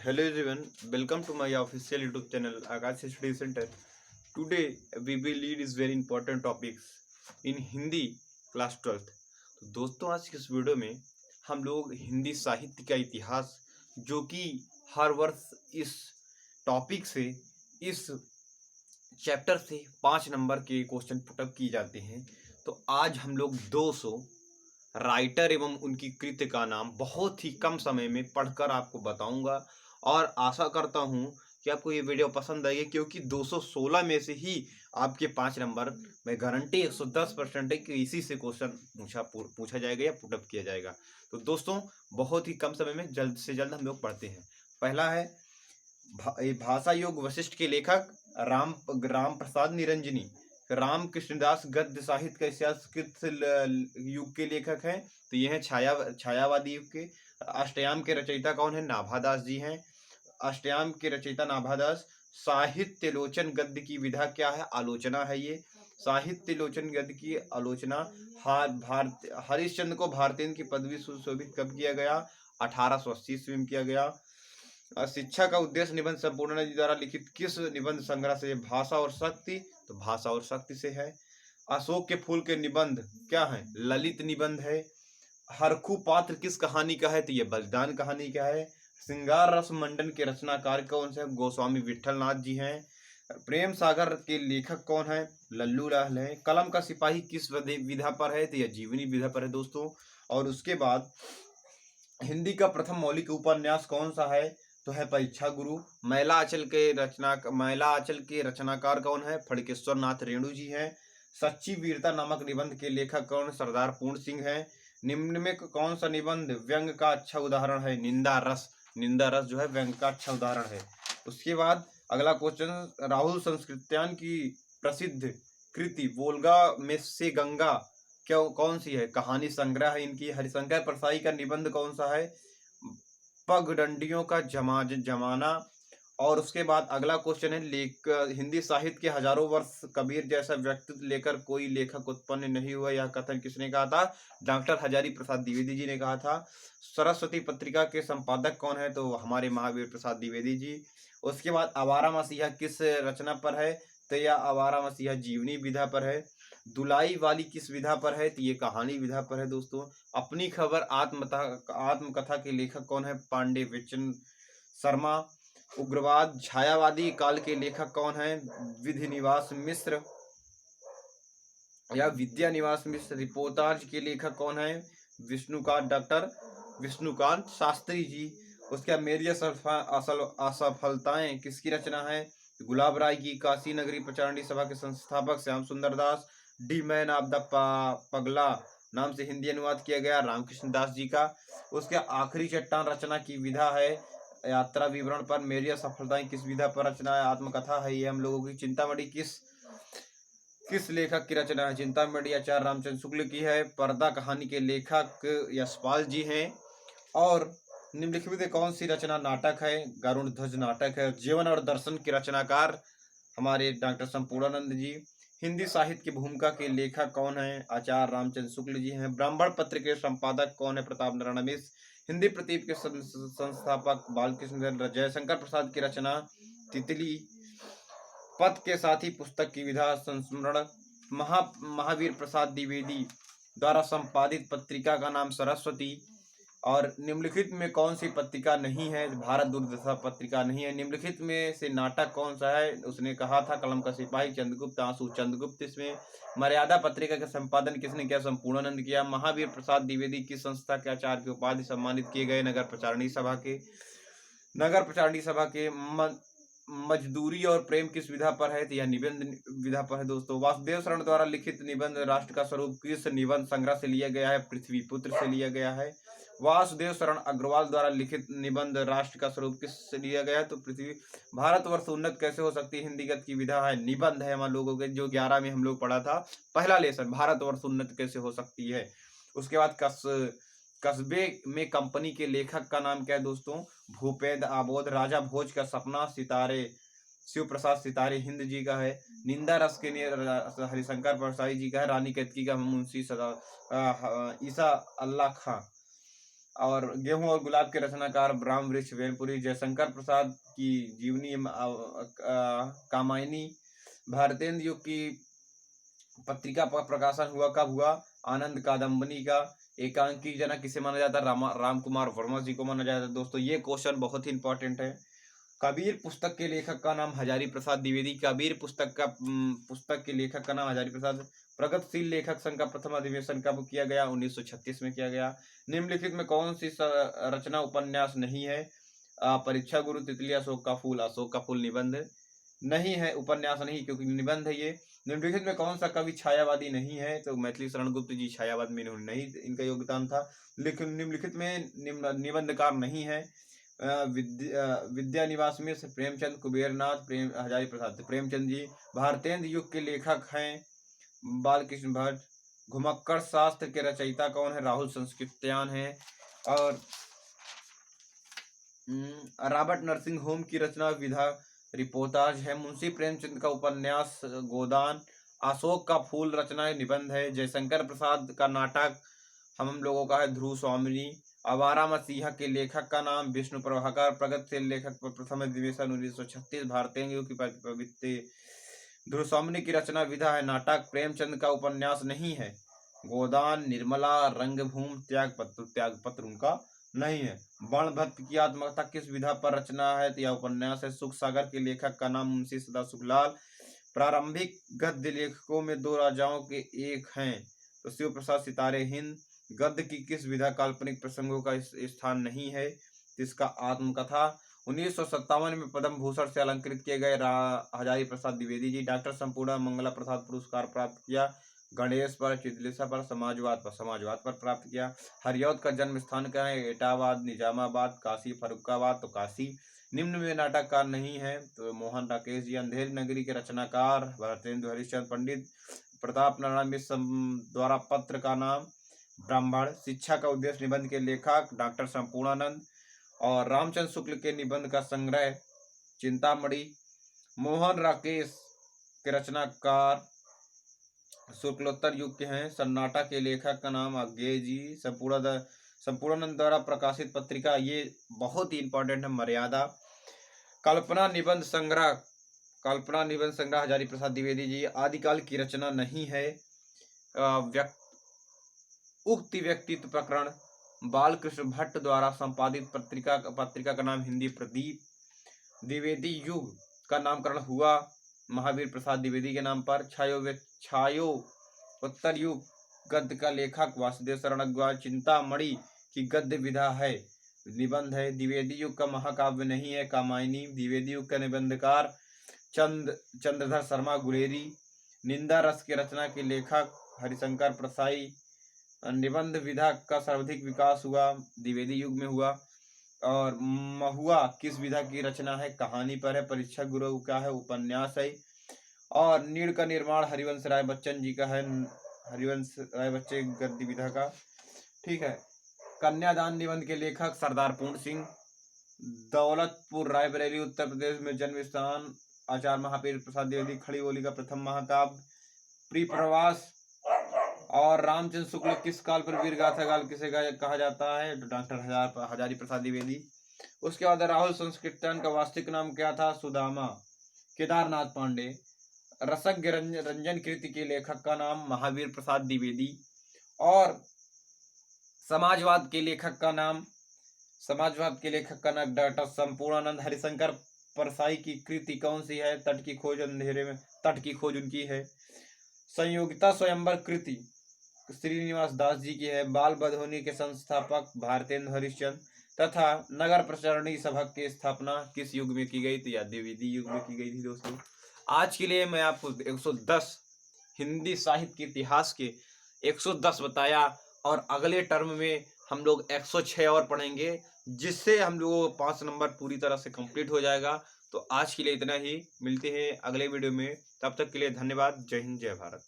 Hello everyone, welcome to my official YouTube channel Akash Study Center. Today we will lead is very important topics in Hindi class 12th। तो दोस्तों आज की इस video में हम लोग हिंदी साहित्य का इतिहास जो कि हर वर्ष इस टॉपिक से इस चैप्टर से 5 नंबर के क्वेश्चन पुटअप किए जाते हैं। तो आज हम लोग 200 राइटर एवं उनकी कृति का नाम बहुत ही कम समय में पढ़कर आपको बताऊंगा और आशा करता हूं कि आपको ये वीडियो पसंद आएगी, क्योंकि 216 में से ही आपके 5 नंबर में गारंटी 110% है कि इसी से क्वेश्चन पूछा जाएगा या पुटअप किया जाएगा। तो दोस्तों बहुत ही कम समय में जल्द से जल्द हम लोग पढ़ते हैं। पहला है भाषा योग वशिष्ठ के लेखक राम प्रसाद निरंजनी। राम कृष्णदास गद्य साहित्य का इतिहास किस युग के लेखक हैं? तो ये हैं छायावादी युग के। अष्टयाम के रचयिता कौन है? नाभादास जी हैं। अष्टयाम के रचयिता नाभादास। साहित्य लोचन गद्य की विधा क्या है? आलोचना है ये। साहित्य लोचन गद्य की आलोचना हरिश्चंद्र को भारतेंद्र की पदवी सुशोभित कब किया गया? 1880 ईस्वी में किया गया। शिक्षा का उद्देश्य निबंध संपूर्णानंद जी द्वारा लिखित किस निबंध संग्रह से? भाषा और शक्ति। तो भाषा और शक्ति से है। अशोक के फूल के निबंध क्या है? ललित निबंध है। हरखू पात्र किस कहानी का है? तो ये बलिदान कहानी का है। श्रृंगार रस मंडन के रचनाकार कौन से? गोस्वामी विठल नाथ जी हैं। प्रेम सागर के लेखक कौन है? लल्लू लाल है। कलम का सिपाही किस विधा पर है? तो यह जीवनी विधा पर है दोस्तों। और उसके बाद हिंदी का प्रथम मौलिक उपन्यास कौन सा है? तो है परीक्षा गुरु। मैला आंचल के रचनाकार कौन है? फड़केश्वर नाथ रेणु जी हैं। सच्ची वीरता नामक निबंध के लेखक कौन? सरदार पूर्ण सिंह हैं। निम्न में कौन सा निबंध व्यंग का अच्छा उदाहरण है? निंदा रस। निंदा रस जो है व्यंग का अच्छा उदाहरण है। उसके बाद अगला क्वेश्चन, राहुल संस्कृत्यान की प्रसिद्ध कृति वोल्गा में से गंगा क्यों कौन सी है? कहानी संग्रह है इनकी। हरिशंकर परसाई का निबंध कौन सा है? पगडंडियों का जमाना। और उसके बाद अगला क्वेश्चन है, हिंदी साहित्य के हजारों वर्ष कबीर जैसा व्यक्तित्व लेकर कोई लेखक उत्पन्न नहीं हुआ, यह कथन किसने कहा था? डॉक्टर हजारी प्रसाद द्विवेदी जी ने कहा था। सरस्वती पत्रिका के संपादक कौन है? तो हमारे महावीर प्रसाद द्विवेदी जी। उसके बाद आवारा मसीहा किस रचना पर है? तो यह आवारा मसीहा जीवनी विधा पर है। दुलाई वाली किस विधा पर है? तो ये कहानी विधा पर है दोस्तों। अपनी खबर आत्मकथा के लेखक कौन है? पांडे विचन शर्मा। उग्रवाद छायावादी काल के लेखक कौन है? विधिनिवास मिश्र या विद्यानिवास मिश्र। रिपोर्टाज के लेखक कौन है? डॉक्टर विष्णुकांत शास्त्री जी। उसके बाद मेरी असफलताएं किसकी रचना है? गुलाब राय की। काशी नगरी प्रचारणी सभा के संस्थापक श्याम सुंदर दास। डी मैन ऑफ द पगला नाम से हिंदी अनुवाद किया गया रामकृष्ण दास जी का। उसके आखिरी चट्टान रचना की विधा है यात्रा विवरण पर। मेरी असफलताएं किस विधा पर रचना है? आत्मकथा है ये हम लोगों की। चिंतामणि किस लेखक की रचना है? चिंतामणि आचार्य रामचंद्र शुक्ल की है। पर्दा कहानी के लेखक यशपाल जी हैं। और निम्नलिखित में कौन सी रचना नाटक है? गरुण ध्वज नाटक है। जीवन और दर्शन के रचनाकार हमारे डॉक्टर संपूर्णानंद जी। हिंदी साहित्य की भूमिका के लेखक कौन है? आचार्य रामचंद्र शुक्ल जी हैं। ब्राह्मण पत्र के संपादक कौन है? प्रताप नारायण मिश्र। हिंदी प्रतीप के संस्थापक बालकृष्ण। जयशंकर प्रसाद की रचना तितली। पद के साथ ही पुस्तक की विधा संस्मरण। महावीर प्रसाद द्विवेदी द्वारा संपादित पत्रिका का नाम सरस्वती। और निम्नलिखित में कौन सी पत्रिका नहीं है? भारत दुर्दशा पत्रिका नहीं है। निम्नलिखित में से नाटक कौन सा है? उसने कहा था कलम का सिपाही चंद्रगुप्त आंसू चंद्रगुप्त। इसमें मर्यादा पत्रिका का संपादन किसने किया? संपूर्णानंद किया। महावीर प्रसाद द्विवेदी की संस्था के आचार्य की उपाधि सम्मानित किए गए? नगर प्रचारणी सभा के मजदूरी और प्रेम किस विधा पर है? तो यह निबंध विधा पर है दोस्तों। वासुदेव शरण द्वारा लिखित निबंध राष्ट्र का स्वरूप किस निबंध संग्रह से लिया गया है? पृथ्वीपुत्र से लिया गया है। वासुदेव शरण अग्रवाल द्वारा लिखित निबंध राष्ट्र का स्वरूप किस से लिया गया है? तो पृथ्वी। भारतवर्ष उन्नत कैसे हो सकती है? हिंदीगत की विधा है निबंध है हम लोगों के, जो 11 में हम लोग पढ़ा था पहला लेसन, भारतवर्ष उन्नत कैसे हो सकती है। उसके बाद कस्बे में कंपनी के लेखक का नाम क्या है दोस्तों? भूपेंद्र आबोध। राजा भोज का सपना सितारे शिव प्रसाद सितारे हिंद जी का है। निंदा रस के हरिशंकर परसाई जी का है। रानी केतकी का मुंशी ईसा अल्लाह खां। और गेहूं और गुलाब के रचनाकार ब्राह्म वृक्ष वेलपुरी। जयशंकर प्रसाद की जीवनी कामायनी। भारतेंद्र युग की पत्रिका का प्रकाशन हुआ कब हुआ? आनंद कादम्बनी का एकांकी जनक किसे माना जाता है? राम कुमार वर्मा जी को माना जाता है। दोस्तों ये क्वेश्चन बहुत ही इंपॉर्टेंट है। कबीर पुस्तक के लेखक का नाम हजारी प्रसाद द्विवेदी। कबीर पुस्तक के लेखक का नाम हजारी प्रसाद। प्रगतिशील लेखक संघ का प्रथम अधिवेशन कब किया गया? 1936 में किया गया। निम्नलिखित में कौन सी रचना उपन्यास नहीं है? परीक्षा गुरु, तितली, अशोक का फूल। अशोक का फूल निबंध नहीं है, उपन्यास नहीं, क्योंकि निबंध है ये। निम्नलिखित में कौन सा कवि छायावादी नहीं है? तो मैथिली शरण गुप्त जी छायावाद में नहीं इनका योगदान था। लेकिन निम्नलिखित में निबंधकार नहीं है। विद्या निवास में से प्रेमचंद, कुबेरनाथ, हजारी प्रसाद। प्रेमचंद जी भारतेंद्र युग के लेखक हैं बालकृष्ण भट्ट। घुमक्कड़ शास्त्र के रचयिता कौन है? राहुल संस्कृत्यान है। और रॉबर्ट नरसिंह होम की रचना विधा रिपोर्टाज है। मुंशी प्रेमचंद का उपन्यास गोदान। अशोक का फूल रचना निबंध है। जयशंकर प्रसाद का नाटक हम लोगों का है ध्रुव स्वामिनी। आवारा मसीहा के लेखक का नाम विष्णु प्रभाकर। प्रगतिशील लेखक पर प्रथम अधिवेशन 1936। भारतेंद्र की पवित्र। ध्रुव स्वामिनी की रचना विधा है नाटक। प्रेमचंद का उपन्यास नहीं है गोदान। निर्मला रंगभूमि त्यागपत्र उनका नहीं है। बाणभट्ट की आत्मकथा किस विधा पर रचना है? तो यह उपन्यास है। सुख सागर के लेखक का नाम मुंशी सदाशिवलाल। प्रारंभिक गद्य लेखकों में दो राजाओं के एक हैं तो शिव प्रसाद सितारे हिंद। गद्य की किस विधा काल्पनिक प्रसंगों का स्थान नहीं है? जिसका आत्मकथा। 1957 में पद्म भूषण से अलंकृत किए गए हजारी प्रसाद द्विवेदी जी। डॉक्टर संपूर्ण मंगला प्रसाद पुरस्कार प्राप्त किया। गणेश पर, चिदलिसा पर, समाजवाद पर प्राप्त किया। हरियौध का जन्म स्थान क्या है? एटाबाद, निजामाबाद, काशी, फरुखाबाद। तो काशी। निम्न में नाटककार नहीं है तो मोहन राकेश जी। अंधेरी नगरी के रचनाकार भारतेंदु हरिश्चंद्र। पंडित प्रताप नारायण मिश्र द्वारा पत्र का नाम ब्राह्मण। शिक्षा का उद्देश्य निबंध के लेखक डॉक्टर संपूर्णानंद। और रामचंद्र शुक्ल के निबंध का संग्रह चिंतामणि। मोहन राकेश के रचनाकार शुक्लोत्तर युग के हैं। सन्नाटा के लेखक का नाम अज्ञेय जी। संपूर्णानंद द्वारा प्रकाशित पत्रिका ये बहुत ही इंपॉर्टेंट है मर्यादा। कल्पना निबंध संग्रह हजारी प्रसाद द्विवेदी जी। आदिकाल की रचना नहीं है। उक्ति व्यक्तित्व प्रकरण बालकृष्ण भट्ट द्वारा संपादित पत्रिका का नाम हिंदी प्रदीप। द्विवेदी युग का नामकरण हुआ महावीर प्रसाद द्विवेदी के नाम पर। छायो उत्तर युग गद्य का लेखक वासुदेव शरण अग्रवाल। चिंतामणि की गद्य विधा है निबंध है। द्विवेदी युग का महाकाव्य नहीं है कामायनी। द्विवेदी युग का निबंधकार चंद्रधर शर्मा गुलेरी। निंदा रस के रचना के लेखक हरिशंकर प्रसाई। निबंध विधा का सर्वाधिक विकास हुआ द्विवेदी युग में हुआ। और महुआ किस विधा की रचना है? कहानी पर है। परीक्षा गुरु का है उपन्यास है। और नीड़ का निर्माण हरिवंश राय बच्चन जी का है। हरिवंश राय बच्चन गद्य विधा का। ठीक है। कन्यादान निबंध के लेखक सरदार पूर्ण सिंह। दौलतपुर रायबरेली उत्तर प्रदेश में जन्म स्थान आचार्य महावीर प्रसाद द्विवेदी। खड़ी बोली का प्रथम महाकाव्य प्रिप्रवास। और रामचंद्र शुक्ल किस काल पर वीर गाथा काल किसे कहा जाता है? डॉक्टर हजारी प्रसाद द्विवेदी। उसके बाद राहुल संस्कृत्यान का वास्तविक नाम क्या था? सुदामा। केदारनाथ पांडे। रसज्ञ रंजन कृति के लेखक का नाम महावीर प्रसाद द्विवेदी। और समाजवाद के लेखक का नाम डॉक्टर संपूर्णानंद। हरिशंकर परसाई की कृति कौन सी है? तट की खोज अंधेरे में। तट की खोज उनकी है। संयोगिता स्वयंवर कृति श्रीनिवास दास जी की है। बाल बधोनी के संस्थापक भारतेंद्र हरिश्चंद्र। तथा नगर प्रचारणी सभा की स्थापना किस युग में की गई? तो यह द्विवेदी युग में की गई थी। दोस्तों आज के लिए मैं आपको 110 हिंदी साहित्य के इतिहास के 110 बताया। और अगले टर्म में हम लोग 106 और पढ़ेंगे जिससे हम लोगों को 5 नंबर पूरी तरह से कंप्लीट हो जाएगा। तो आज के लिए इतना ही। मिलते हैं अगले वीडियो में। तब तक के लिए धन्यवाद। जय हिंद, जय भारत।